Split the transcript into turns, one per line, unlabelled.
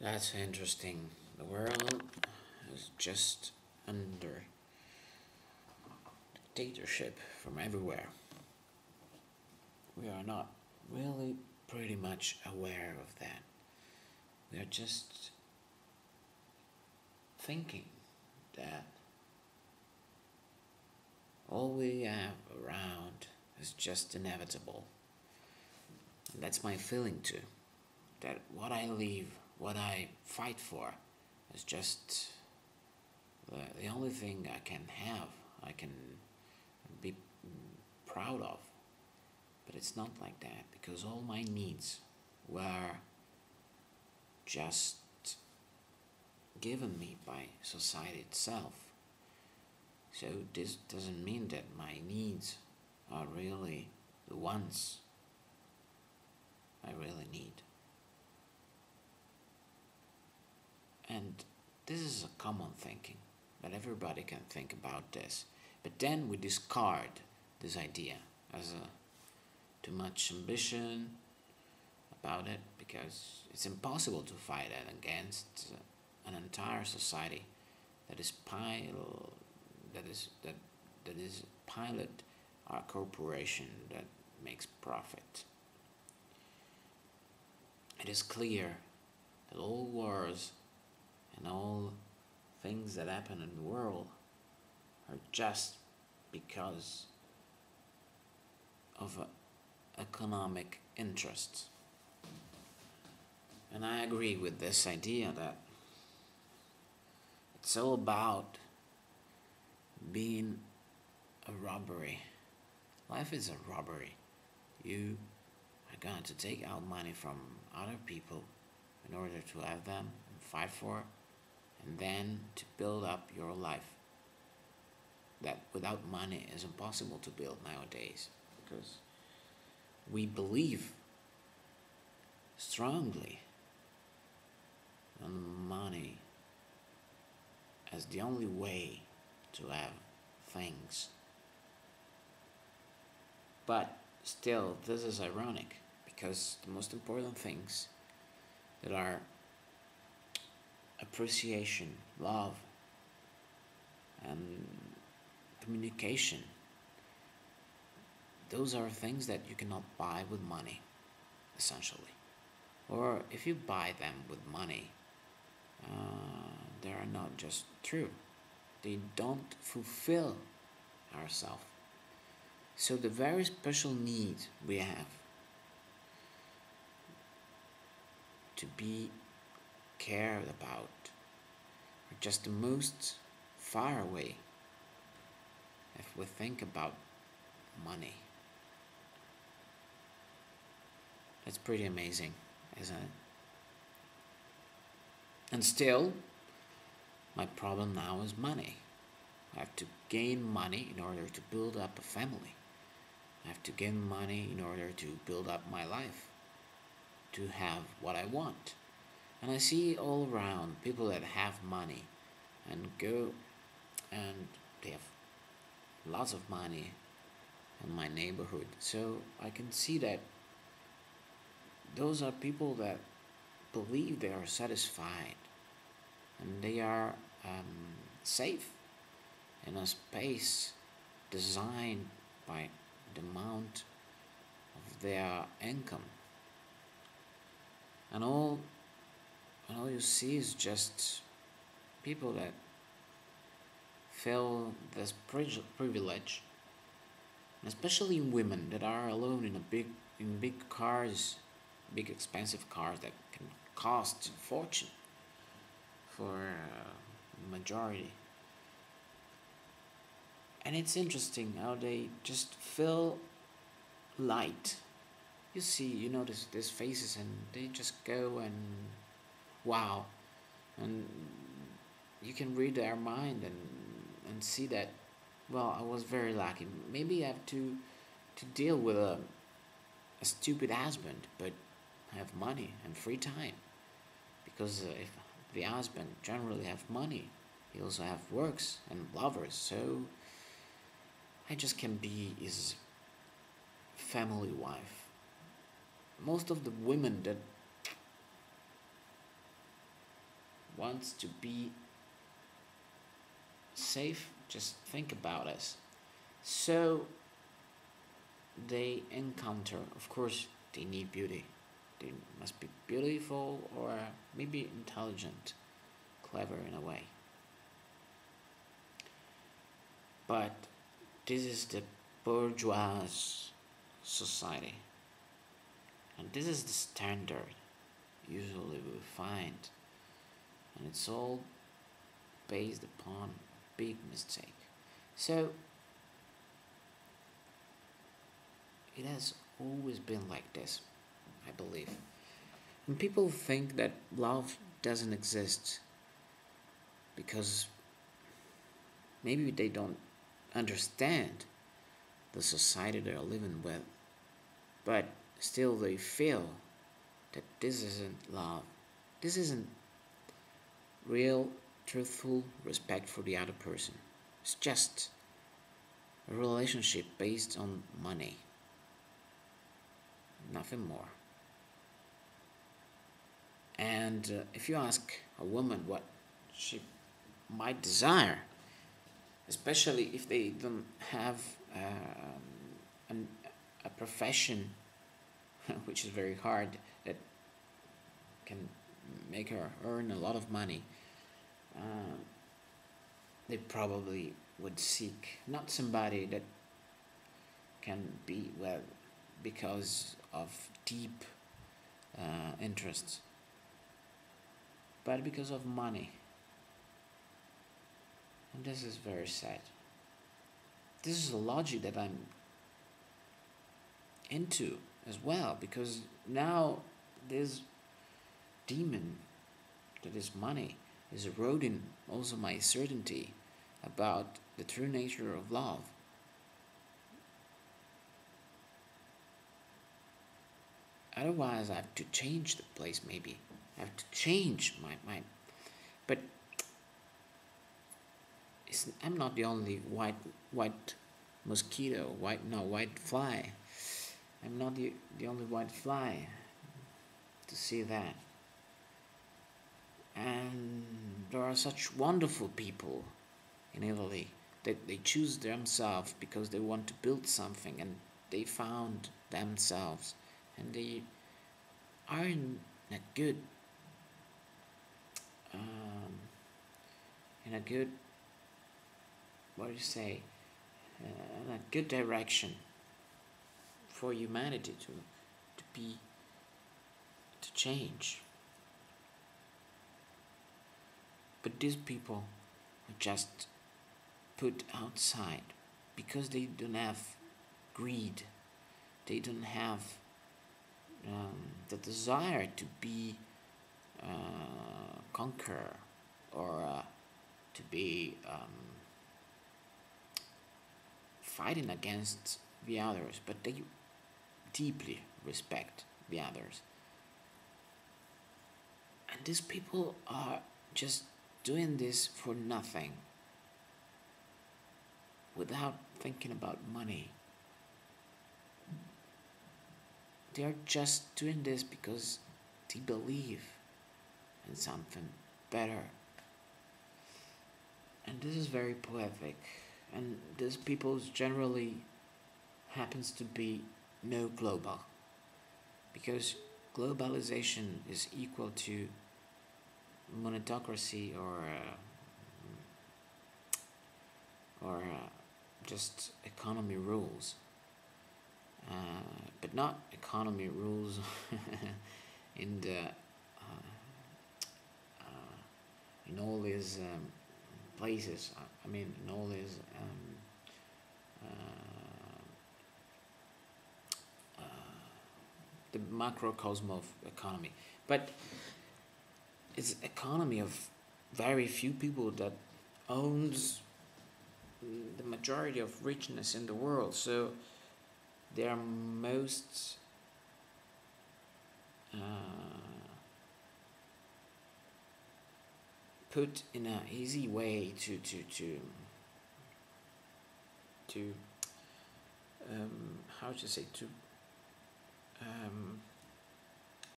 That's interesting. The world is just under dictatorship from everywhere. We are not really pretty much aware of that. We are just thinking that all we have around is just inevitable. And that's my feeling too. That what I live, what I fight for, is just the only thing I can have, I can be proud of. But it's not like that because all my needs were just given me by society itself. So this doesn't mean that my needs are really the ones I really need. And this is a common thinking, that everybody can think about this. But then we discard this idea as a too much ambition about it because it's impossible to fight it against an entire society that is that is pilot our corporation that makes profit. It is clear that all wars and all things that happen in the world are just because of economic interests. And I agree with this idea that it's all about being a robbery. Life is a robbery. You are going to take out money from other people in order to have them and fight for it, and then to build up your life. That without money is impossible to build nowadays because we believe strongly on money as the only way to have things. But still, this is ironic because the most important things that are appreciation, love, and communication, those are things that you cannot buy with money, essentially. Or if you buy them with money, they are not just true. They don't fulfill ourselves. So the very special need we have to be cared about are just the most far away if we think about money. That's pretty amazing, isn't it? And still, my problem now is money. I have to gain money in order to build up a family. I have to gain money in order to build up my life, to have what I want. And I see all around people that have money and go and they have lots of money in my neighborhood. So I can see that those are people that believe they are satisfied and they are safe in a space designed by the amount of their income. And all you see is just people that feel this privilege, and especially women that are alone in big cars, big expensive cars that can cost a fortune for majority. And it's interesting how they just feel light. You notice these faces and they just go and wow. And you can read their mind and see that, well, I was very lucky. Maybe I have to deal with a stupid husband, but I have money and free time. Because if the husband generally have money, he also have works and lovers. So I just can be his family wife. Most of the women that wants to be safe, just think about us. So they encounter, of course, they need beauty. They must be beautiful or maybe intelligent, clever in a way. But this is the bourgeois society, and this is the standard usually we find, and it's all based upon big mistake. So it has always been like this, I believe. And people think that love doesn't exist because maybe they don't understand the society they're living with, but still they feel that this isn't love. This isn't real, truthful respect for the other person. It's just a relationship based on money. Nothing more. And if you ask a woman what she might desire, especially if they don't have a profession which is very hard, that can make her earn a lot of money, they probably would seek not somebody that can be well because of deep interests, but because of money. And this is very sad. This is a logic that I'm into as well, because now this demon that is money is eroding also my certainty about the true nature of love. Otherwise, I have to change the place, maybe. I have to change my mind. But I'm not the only white mosquito, white fly. I'm not the only white fly to see that. And there are such wonderful people in Italy that they choose themselves because they want to build something, and they found themselves, and they are in a good in a good, what do you say, in a good direction for humanity to change. But these people are just put outside because they don't have greed. They don't have the desire to be conqueror, or to be fighting against the others, but they deeply respect the others. And these people are just doing this for nothing, without thinking about money. They are just doing this because they believe in something better. And this is very poetic. And this people generally happens to be no global, because globalization is equal to monetocracy, or just economy rules, but not economy rules in the in all these places. I mean, in all these the macrocosm of economy, but it's economy of very few people that owns the majority of richness in the world. So they are most put in an easy way to how to say, to